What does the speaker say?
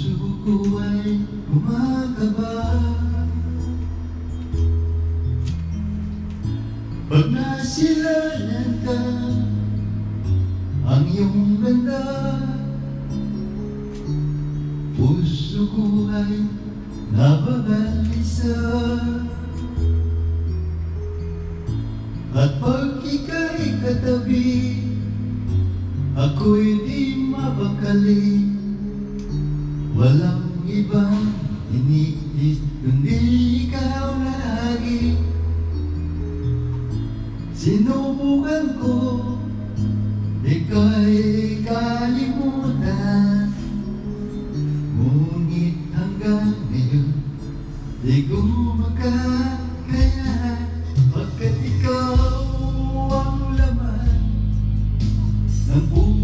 Puso ko ay kumakaba pag nasilayan ka, ang iyong ganda. Puso ko ay nababalisa, at pag ika'y katabi, ako'y di mapakali. Walang ibang iniisip kundi ikaw lagi. Sinubukan ko, ika'y kalimutan, ngunit hanggang ngayon di ko makakaya, pagkat ikaw ang laman ng buhay.